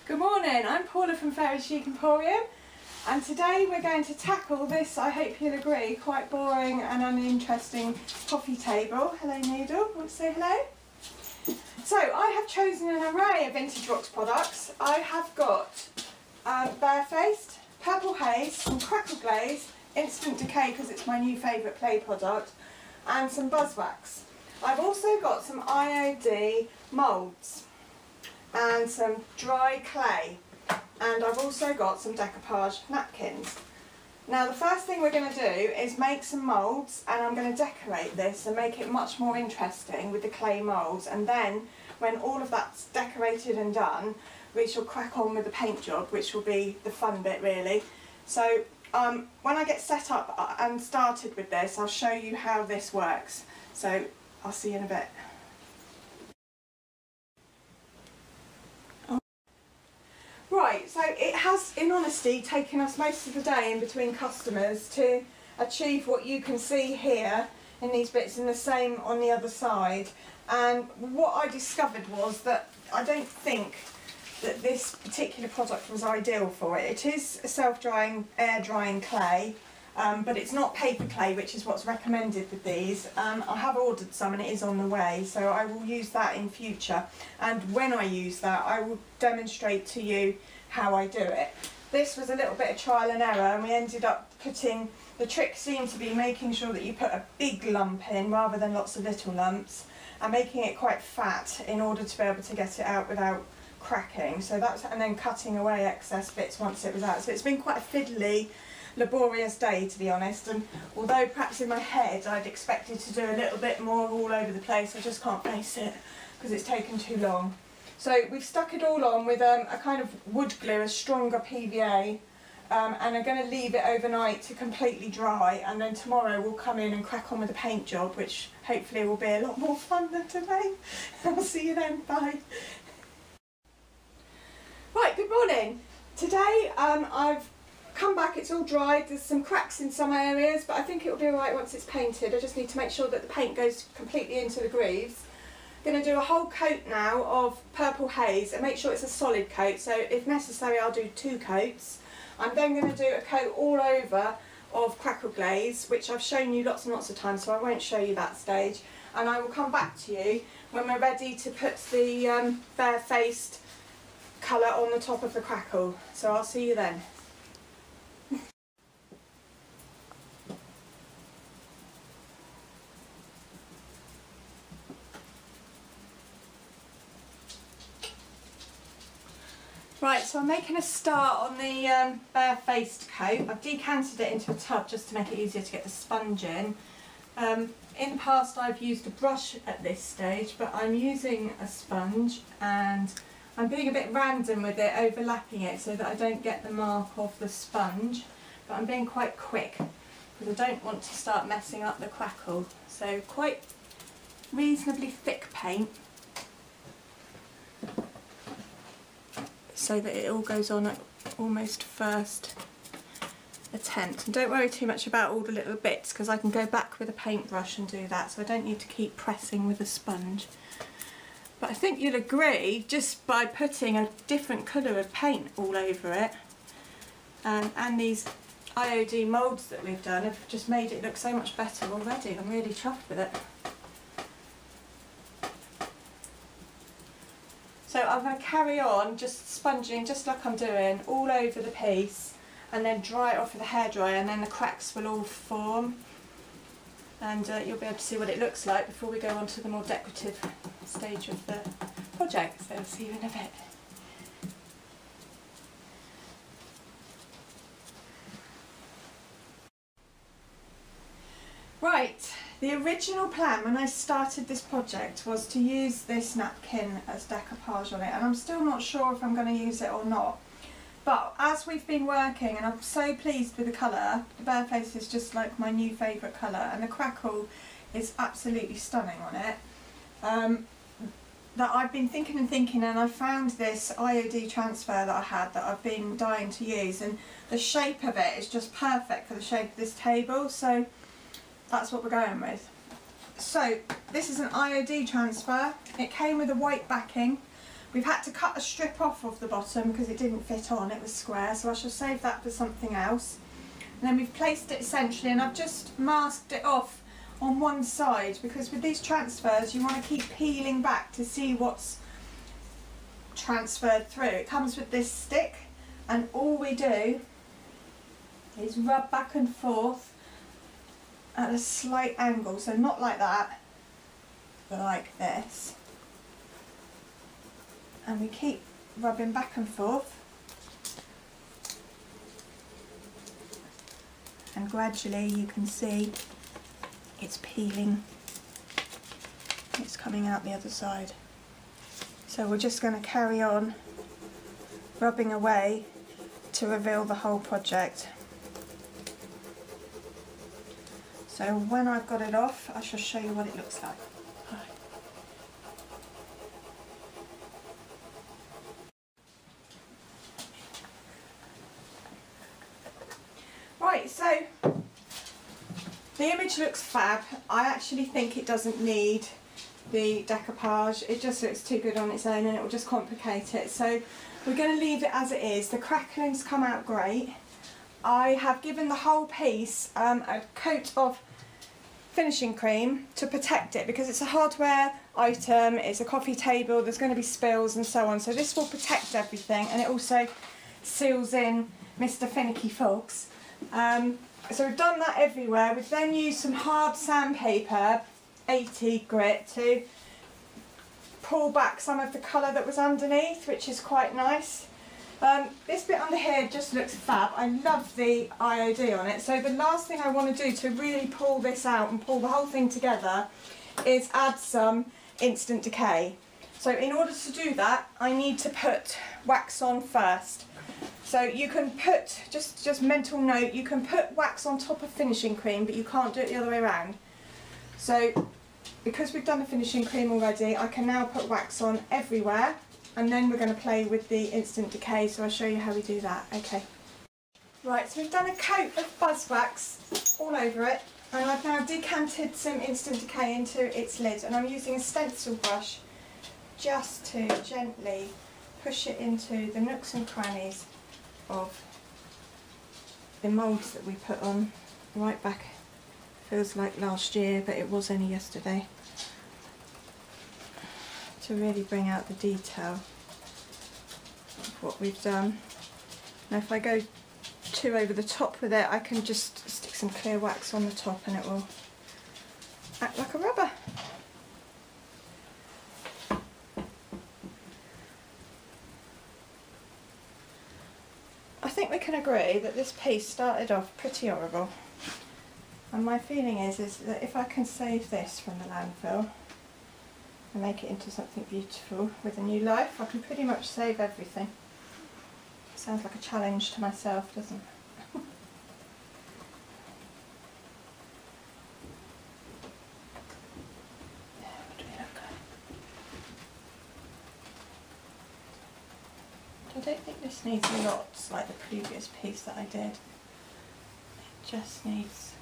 Good morning, I'm Paula from Chic Emporium, and today we're going to tackle this, I hope you'll agree, quite boring and uninteresting coffee table. Hello Noodle, want to say hello? So I have chosen an array of Vintage Rocks products. I have got Barefaced, Purple Haze, some Crackle Glaze, Instant Decay because it's my new favourite clay product, and some Buzzwax. I've also got some IOD moulds and some dry clay, and I've also got some decoupage napkins. Now the first thing we're going to do is make some moulds, and I'm going to decorate this and make it much more interesting with the clay moulds, and then when all of that's decorated and done we shall crack on with the paint job, which will be the fun bit really. So when I get set up and started with this, I'll show you how this works, so I'll see you in a bit. Right, so it has, in honesty, taken us most of the day in between customers to achieve what you can see here in these bits and the same on the other side. And what I discovered was that I don't think that this particular product was ideal for it. It is a self-drying, air-drying clay, but it's not paper clay, which is what's recommended with these. I have ordered some and it is on the way, so I will use that in future, and when I use that I will demonstrate to you how I do it. This was a little bit of trial and error, and we ended up putting, the trick seemed to be making sure that you put a big lump in rather than lots of little lumps, and making it quite fat in order to be able to get it out without cracking. So that's, and then cutting away excess bits once it was out. So it's been quite a fiddly, laborious day, to be honest, and although perhaps in my head I'd expected to do a little bit more all over the place, I just can't face it because it's taken too long. So we've stuck it all on with a kind of wood glue, a stronger PVA, and I'm going to leave it overnight to completely dry, and then tomorrow we'll come in and crack on with the paint job, which hopefully will be a lot more fun than today. I'll see you then, bye. Right, good morning. Today I've come back, it's all dried, there's some cracks in some areas, but I think it'll be alright once it's painted. I just need to make sure that the paint goes completely into the grooves. I'm going to do a whole coat now of Purple Haze and make sure it's a solid coat, so if necessary I'll do 2 coats. I'm then going to do a coat all over of Crackle Glaze, which I've shown you lots and lots of times, so I won't show you that stage, and I will come back to you when we're ready to put the Barefaced colour on the top of the Crackle, so I'll see you then. Right, so I'm making a start on the Barefaced coat. I've decanted it into a tub just to make it easier to get the sponge in. In the past I've used a brush at this stage, but I'm using a sponge, and I'm being a bit random with it, overlapping it so that I don't get the mark of the sponge, but I'm being quite quick because I don't want to start messing up the Crackle. So quite reasonably thick paint, so that it all goes on at almost first attempt. And don't worry too much about all the little bits because I can go back with a paintbrush and do that, so I don't need to keep pressing with a sponge. But I think you'll agree, just by putting a different colour of paint all over it, and these IOD moulds that we've done have just made it look so much better already. I'm really chuffed with it. So I'm going to carry on just sponging, just like I'm doing, all over the piece, and then dry it off with a hairdryer, and then the cracks will all form, and you'll be able to see what it looks like before we go on to the more decorative stage of the project. So I'll see you in a bit. Right, the original plan when I started this project was to use this napkin as decoupage on it, and I'm still not sure if I'm going to use it or not. But as we've been working, and I'm so pleased with the colour, the Barefaced is just like my new favourite colour, and the Crackle is absolutely stunning on it, that I've been thinking and thinking, and I found this IOD transfer that I had that I've been dying to use, and the shape of it is just perfect for the shape of this table, so that's what we're going with. So this is an IOD transfer. It came with a white backing, We've had to cut a strip off of the bottom because it didn't fit on, it was square, so I shall save that for something else. And then we've placed it centrally, and I've just masked it off on one side because with these transfers you want to keep peeling back to see what's transferred through. It comes with this stick, and all we do is rub back and forth at a slight angle, so not like that, but like this. And we keep rubbing back and forth, and gradually you can see it's peeling, it's coming out the other side. So we're just going to carry on rubbing away to reveal the whole project. So when I've got it off, I shall show you what it looks like. Right, so the image looks fab. I actually think it doesn't need the decoupage. It just looks too good on its own and it will just complicate it. So we're going to leave it as it is. The crackling's come out great. I have given the whole piece a coat of finishing cream to protect it because it's a hardware item, it's a coffee table, there's going to be spills and so on. So this will protect everything, and it also seals in Mr. Finicky Fox. So we've done that everywhere. We've then used some hard sandpaper, 80 grit, to pull back some of the colour that was underneath, which is quite nice. This bit under here just looks fab. I love the IOD on it. So the last thing I want to do to really pull this out and pull the whole thing together is add some instant decay. So in order to do that, I need to put wax on first. So you can put, just mental note, you can put wax on top of finishing cream, but you can't do it the other way around. So because we've done the finishing cream already, I can now put wax on everywhere, and then we're going to play with the instant decay, so I'll show you how we do that. Okay. Right, so we've done a coat of beeswax all over it, and I've now decanted some instant decay into its lid, and I'm using a stencil brush just to gently push it into the nooks and crannies of the moulds that we put on right back. Feels like last year, but it was only yesterday, to really bring out the detail of what we've done. Now if I go too over the top with it, I can just stick some clear wax on the top and it will act like a rubber. I think we can agree that this piece started off pretty horrible, and my feeling is that if I can save this from the landfill and make it into something beautiful with a new life, I can pretty much save everything. Sounds like a challenge to myself, doesn't it? What do we look like? I don't think this needs lots like the previous piece that I did. It just needs...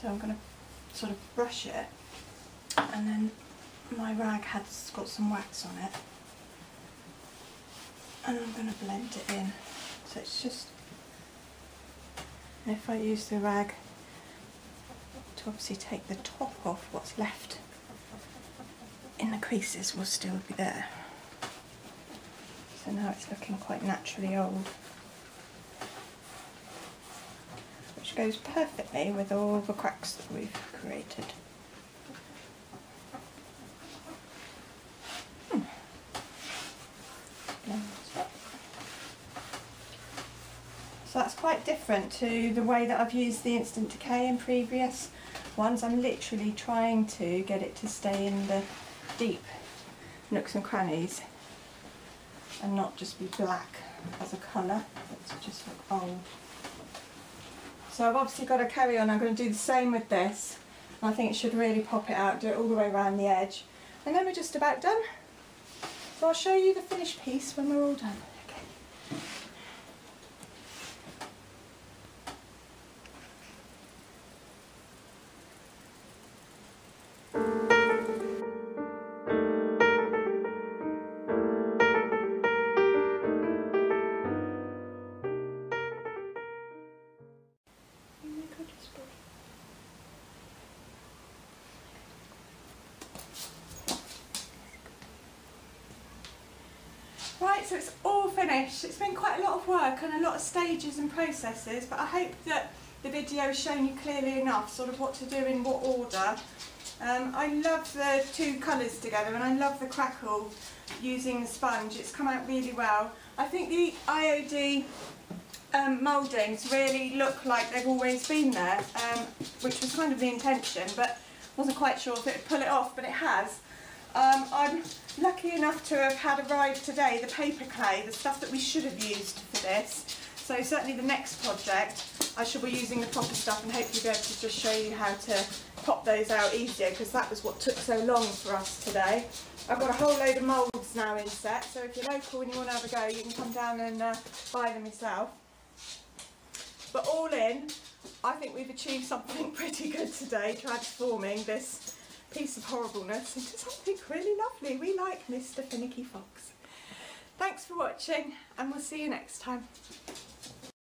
So I'm going to sort of brush it, and then my rag has got some wax on it, and I'm going to blend it in. So it's just, and if I use the rag to obviously take the top off, what's left in the creases will still be there. So now it's looking quite naturally old, which goes perfectly with all the cracks that we've created. So that's quite different to the way that I've used the instant decay in previous ones. I'm literally trying to get it to stay in the deep nooks and crannies and not just be black as a colour, but to just look old. So I've obviously got to carry on. I'm going to do the same with this. I think it should really pop it out, do it all the way around the edge, and then we're just about done. So I'll show you the finished piece when we're all done. Okay. Right, so it's all finished. It's been quite a lot of work and a lot of stages and processes, but I hope that the video has shown you clearly enough sort of what to do in what order. I love the two colours together, and I love the crackle using the sponge. It's come out really well. I think the IOD mouldings really look like they've always been there, which was kind of the intention, but wasn't quite sure if it would pull it off, but it has. I'm lucky enough to have had arrived today the paper clay, the stuff that we should have used for this. So certainly the next project I shall be using the proper stuff, and hopefully be able to just show you how to pop those out easier, because that was what took so long for us today. I've got a whole load of moulds now in set, so if you're local and you want to have a go, you can come down and buy them yourself. But all in, I think we've achieved something pretty good today, transforming this piece of horribleness into something really lovely. We like Mr. Finicky Fox. Thanks for watching, and we'll see you next time.